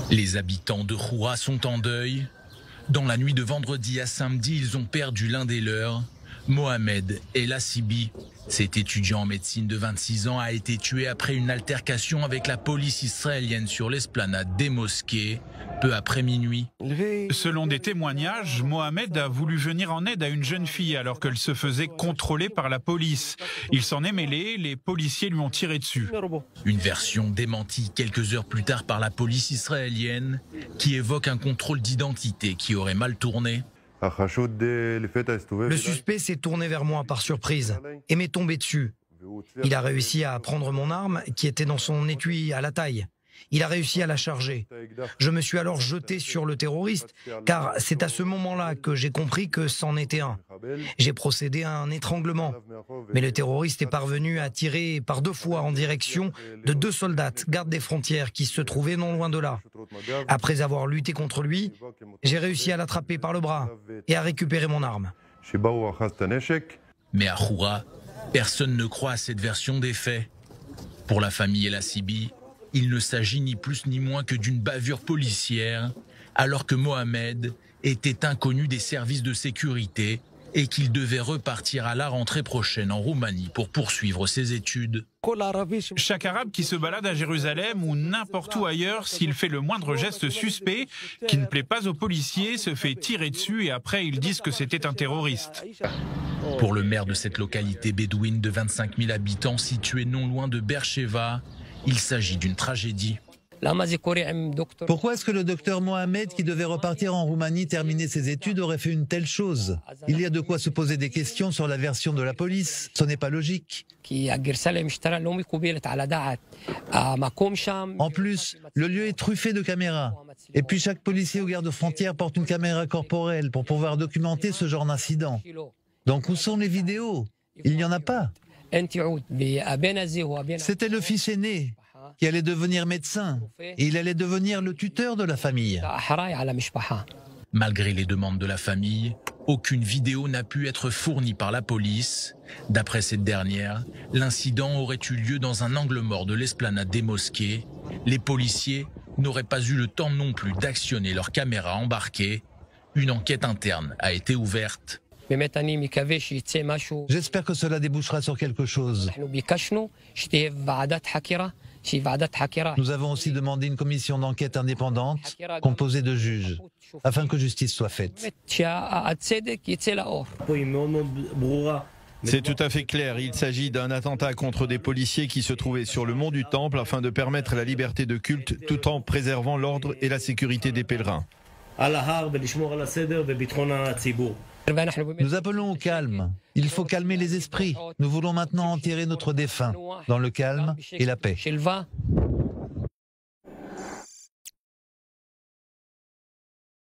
Les habitants de Khoura sont en deuil. Dans la nuit de vendredi à samedi, ils ont perdu l'un des leurs, Mohamed El Assibi. Cet étudiant en médecine de 26 ans a été tué après une altercation avec la police israélienne sur l'esplanade des mosquées, peu après minuit. Selon des témoignages, Mohamed a voulu venir en aide à une jeune fille alors qu'elle se faisait contrôler par la police. Il s'en est mêlé, les policiers lui ont tiré dessus. Une version démentie quelques heures plus tard par la police israélienne qui évoque un contrôle d'identité qui aurait mal tourné. Le suspect s'est tourné vers moi par surprise et m'est tombé dessus. Il a réussi à prendre mon arme qui était dans son étui à la taille. Il a réussi à la charger. Je me suis alors jeté sur le terroriste, car c'est à ce moment-là que j'ai compris que c'en était un. J'ai procédé à un étranglement, mais le terroriste est parvenu à tirer par 2 fois en direction de 2 soldats, gardes des frontières, qui se trouvaient non loin de là. Après avoir lutté contre lui, j'ai réussi à l'attraper par le bras et à récupérer mon arme. Mais à Khoura, personne ne croit à cette version des faits. Pour la famille El Assibi, il ne s'agit ni plus ni moins que d'une bavure policière, alors que Mohamed était inconnu des services de sécurité et qu'il devait repartir à la rentrée prochaine en Roumanie pour poursuivre ses études. Chaque arabe qui se balade à Jérusalem ou n'importe où ailleurs, s'il fait le moindre geste suspect qui ne plaît pas aux policiers, se fait tirer dessus et après ils disent que c'était un terroriste. Pour le maire de cette localité bédouine de 25 000 habitants située non loin de Beersheva, il s'agit d'une tragédie. Pourquoi est-ce que le docteur Mohamed, qui devait repartir en Roumanie terminer ses études, aurait fait une telle chose? Il y a de quoi se poser des questions sur la version de la police. Ce n'est pas logique. En plus, le lieu est truffé de caméras. Et puis chaque policier ou garde-frontière porte une caméra corporelle pour pouvoir documenter ce genre d'incident. Donc où sont les vidéos? Il n'y en a pas. C'était le fils aîné qui allait devenir médecin et il allait devenir le tuteur de la famille. Malgré les demandes de la famille, aucune vidéo n'a pu être fournie par la police. D'après cette dernière, l'incident aurait eu lieu dans un angle mort de l'esplanade des mosquées. Les policiers n'auraient pas eu le temps non plus d'actionner leurs caméras embarquées. Une enquête interne a été ouverte. J'espère que cela débouchera sur quelque chose. Nous avons aussi demandé une commission d'enquête indépendante composée de juges, afin que justice soit faite. C'est tout à fait clair, il s'agit d'un attentat contre des policiers qui se trouvaient sur le mont du Temple afin de permettre la liberté de culte tout en préservant l'ordre et la sécurité des pèlerins. Nous appelons au calme. Il faut calmer les esprits. Nous voulons maintenant enterrer notre défunt dans le calme et la paix.